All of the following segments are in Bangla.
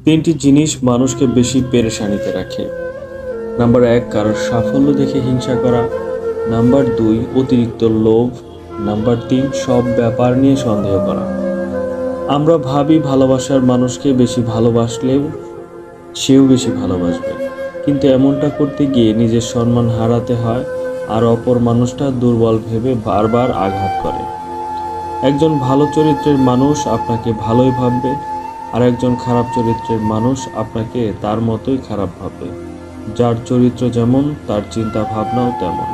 তিনটি জিনিস মানুষকে বেশি পেরেশানিতে রাখে। নাম্বার ১, কারোর সাফল্য দেখে হিংসা করা। নাম্বার ২, অতিরিক্ত লোভ। নাম্বার ৩, সব ব্যাপার নিয়ে সন্দেহ করা। আমরা ভাবি ভালোবাসার মানুষকে বেশি ভালোবাসলেও সেও বেশি ভালোবাসবে, কিন্তু এমনটা করতে গিয়ে নিজের সম্মান হারাতে হয় আর অপর মানুষটা দুর্বল ভেবে বারবার আঘাত করে। একজন ভালো চরিত্রের মানুষ আপনাকে ভালোই ভাববে, আর একজন খারাপ চরিত্রের মানুষ আপনাকে তার মতোই খারাপ ভাববে। যার চরিত্র যেমন তার চিন্তা ভাবনাও তেমন।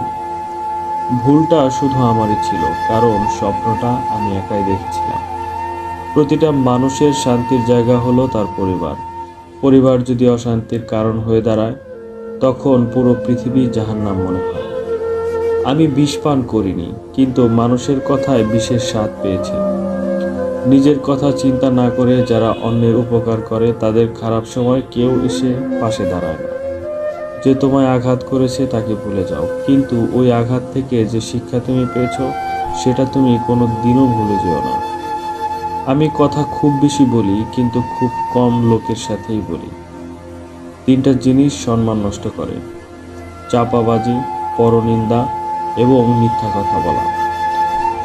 ভুলটা শুধু আমারই ছিল, কারণ স্বপ্নটা আমি একাই দেখেছিলাম। প্রতিটা মানুষের শান্তির জায়গা হলো তার পরিবার। পরিবার যদি অশান্তির কারণ হয়ে দাঁড়ায়, তখন পুরো পৃথিবী জাহান্নাম মনে হয়। আমি বিষ পান করিনি, কিন্তু মানুষের কথায় বিষের স্বাদ পেয়েছি। নিজের কথা চিন্তা না করে যারা অন্যের উপকার করে, তাদের খারাপ সময় কেউ এসে পাশে দাঁড়ায় না। যে তোমায় আঘাত করেছে তাকে ভুলে যাও, কিন্তু ওই আঘাত থেকে যে শিক্ষা তুমি পেয়েছো, সেটা তুমি কোনো দিনও ভুলে যেও না। আমি কথা খুব বেশি বলি, কিন্তু খুব কম লোকের সাথেই বলি। তিনটা জিনিস সম্মান নষ্ট করে: চাপাবাজি, পরনিন্দা এবং মিথ্যা কথা বলা।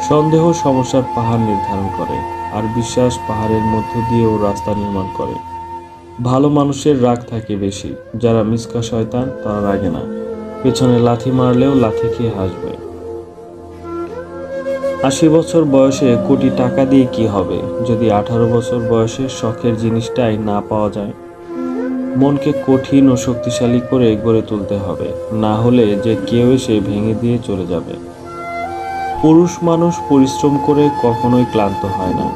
সন্দেহ সমস্যার পাহাড় নির্ধারণ করে, আর বিশ্বাস পাহাড়ের মধ্য দিয়েও রাস্তা নির্মাণ করে। ভালো মানুষের রাগ থাকে বেশি, যারা মিসকা শয়তান তারা রাগে না, পেছনে লাথি মারলেও লাথি খেয়ে হাসবে। ৮০ বছর বয়সে কোটি টাকা দিয়ে কি হবে, যদি ১৮ বছর বয়সে শখের জিনিসটাই না পাওয়া যায়? মনকে কঠিন ও শক্তিশালী করে গড়ে তুলতে হবে, না হলে যে কেউ এসে ভেঙে দিয়ে চলে যাবে। পুরুষ মানুষ পরিশ্রম করে কখনোই ক্লান্ত হয় না,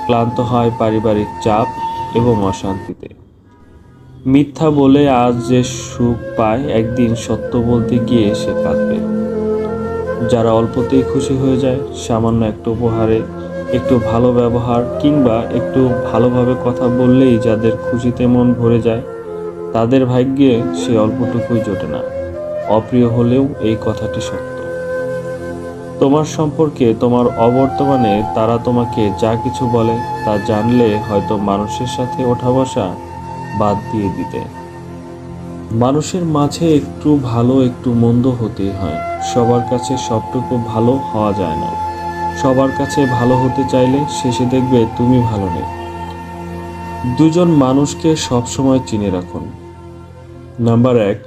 ক্লান্ত হয় পারিবারিক চাপ এবং অশান্তিতে। মিথ্যা বলে আজ যে সুখ পায়, একদিন সত্য বলতে গিয়ে সে কাঁদবে। যারা অল্পতেই খুশি হয়ে যায়, সামান্য একটু উপহারে, একটু ভালো ব্যবহার কিংবা একটু ভালোভাবে কথা বললেই যাদের খুশিতে মন ভরে যায়, তাদের ভাগ্যে সে অল্পটুকুই জোটে না। অপ্রিয় হলেও এই কথাটি সত্য। তোমার সম্পর্কে তোমার অবর্তমানে তারা তোমাকে যা কিছু বলে, তা জানলে হয়তো মানুষের সাথে ওঠা বসা বাদ দিয়ে দিতে। মানুষের মাঝে একটু ভালো একটু মন্দ হতেই হয়। সবার কাছে সবটুকু ভালো হওয়া যায় না। সবার কাছে ভালো হতে চাইলে শেষে দেখবে তুমি ভালো নেই। দুজন মানুষকে সবসময় চিনে রাখুন। নাম্বার ১,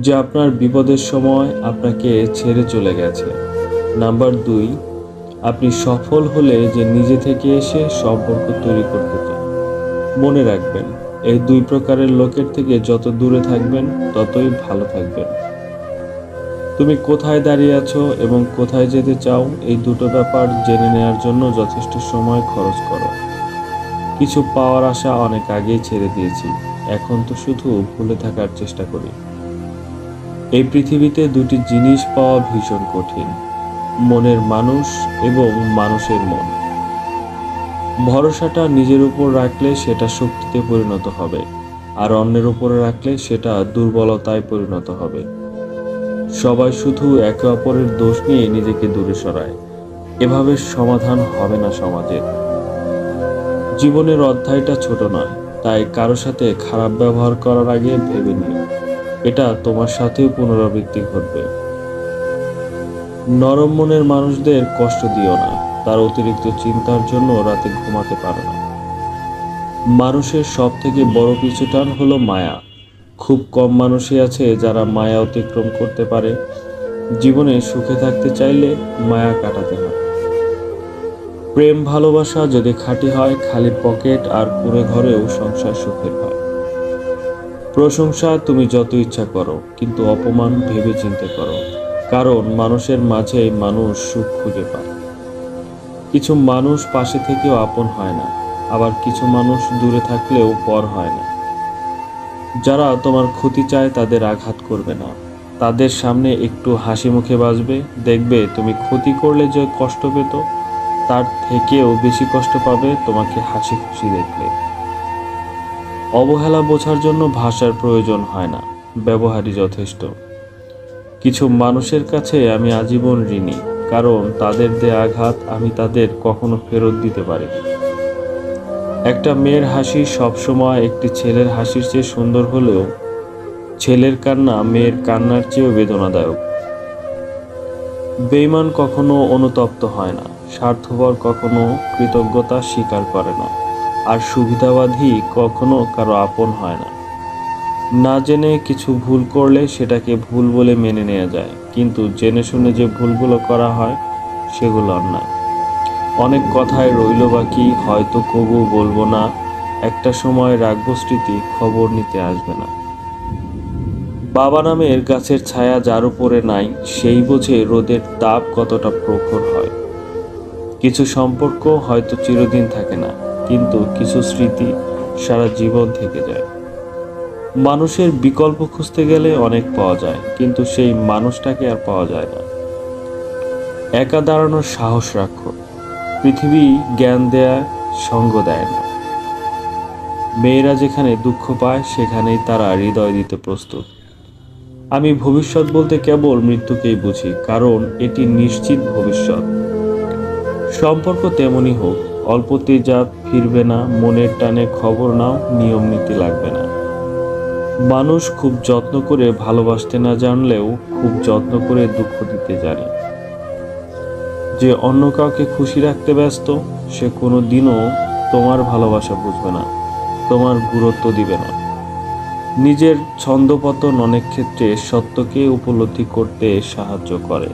যে আপনার বিপদের সময় আপনাকে ছেড়ে চলে গেছে। নাম্বার ২, আপনি সফল হলে যে নিজে থেকে এসে সম্পর্ক তৈরি করতে চান। মনে রাখবেন, এই দুই প্রকারের লোকের থেকে যত দূরে থাকবেন ততই ভালো থাকবেন। তুমি কোথায় দাঁড়িয়ে আছো এবং কোথায় যেতে চাও, এই দুটো ব্যাপার জেনে নেওয়ার জন্য যথেষ্ট সময় খরচ করো। কিছু পাওয়ার আশা অনেক আগেই ছেড়ে দিয়েছি, এখন তো শুধু ভুলে থাকার চেষ্টা করি। এই পৃথিবীতে দুটি জিনিস পাওয়া ভীষণ কঠিন: মনের মানুষ এবং মানুষের মন। ভরসাটা নিজের উপর রাখলে সেটা শক্তিতে পরিণত হবে, আর অন্যের উপরে রাখলে সেটা দুর্বলতায় পরিণত হবে। সবাই শুধু একে অপরের দোষ নিয়ে নিজেকে দূরে সরায়, এভাবে সমাধান হবে না সমাজের। জীবনের অধ্যায়টা ছোট নয়, তাই কারো সাথে খারাপ ব্যবহার করার আগে ভেবে নিও, এটা তোমার সাথেও পুনরাবৃত্তি ঘটবে। নরম মনের মানুষদের কষ্ট দিও না, তার অতিরিক্ত চিন্তার জন্য রাতে ঘুমাতে পারে না। মানুষের সব থেকে বড় পিছুটান হলো মায়া। খুব কম মানুষই আছে যারা মায়া অতিক্রম করতে পারে। জীবনে সুখে থাকতে চাইলে মায়া কাটাতে হয়। প্রেম ভালোবাসা যদি খাঁটি হয়, খালি পকেট আর কুঁড়ে ঘরেও সংসার সুখের হয়। প্রশংসা তুমি যত ইচ্ছা করো, কিন্তু অপমান ভেবে চিন্তে করো, কারণ মানুষের মাঝেই মানুষ সুখ খুঁজে পায়। কিছু মানুষ পাশে থেকেও আপন হয় না, আবার কিছু মানুষ দূরে থাকলেও পর হয় না। যারা তোমার ক্ষতি চায় তাদের আঘাত করবে না, তাদের সামনে একটু হাসি মুখে বাঁচবে। দেখবে তুমি ক্ষতি করলে যে কষ্ট পেত, তার থেকেও বেশি কষ্ট পাবে তোমাকে হাসি খুশি দেখলে। অবহেলা বোঝার জন্য ভাষার প্রয়োজন হয় না, ব্যবহারই যথেষ্ট। কিছু মানুষের কাছে আমি আজীবন ঋণী, কারণ তাদের দেয়া আঘাত আমি তাদের কখনো ফেরত দিতে পারিনি। একটা মেয়ের হাসি সবসময় একটি ছেলের হাসির চেয়ে সুন্দর হলেও ছেলের কান্না মেয়ের কান্নার চেয়েও বেদনাদায়ক। বেঈমান কখনো অনুতপ্ত হয় না, স্বার্থপর কখনো কৃতজ্ঞতা স্বীকার করে না, আর সুবিধাবাদী কখনো কারো আপন হয় না। না জেনে কিছু ভুল করলে সেটাকে ভুল বলে মেনে নেওয়া যায়, কিন্তু জেনে শুনে যে ভুলগুলো করা হয় সেগুলো অন্যায়। অনেক কথায় রইল বাকি, হয়তো কবু বলবো না, একটা সময় রাখবো স্মৃতি, খবর নিতে আসবে না। বাবা নামের গাছের ছায়া যার উপরে নাই, সেই বোঝে রোদের তাপ কতটা প্রখর হয়। কিছু সম্পর্ক হয়তো চিরদিন থাকে না, কিন্তু কিছু স্মৃতি সারা জীবন থেকে যায়। মানুষের বিকল্প খুঁজতে গেলে অনেক পাওয়া যায়, কিন্তু সেই মানুষটাকে আর পাওয়া যায় না। একা দাঁড়ানোর সাহস রাখো, পৃথিবী জ্ঞান দেয়া সঙ্গ দেয় না। মেয়েরা যেখানে দুঃখ পায় সেখানেই তারা হৃদয় দিতে প্রস্তুত। আমি ভবিষ্যৎ বলতে কেবল মৃত্যুকেই বুঝি, কারণ এটি নিশ্চিত ভবিষ্যৎ। সম্পর্ক তেমনই হোক, অল্পতেই যা ফিরবে না, মনের টানে খবর নাও, নিয়ম নীতি লাগবে না। মানুষ খুব যত্ন করে ভালোবাসতে না জানলেও খুব যত্ন করে দুঃখ দিতে জানে। যে অন্য কাউকে খুশি রাখতে ব্যস্ত, সে কোনো দিনও তোমার ভালোবাসা বুঝবে না, তোমার গুরুত্ব দিবে না। নিজের ছন্দপতন অনেক ক্ষেত্রে সত্যকে উপলব্ধি করতে সাহায্য করে।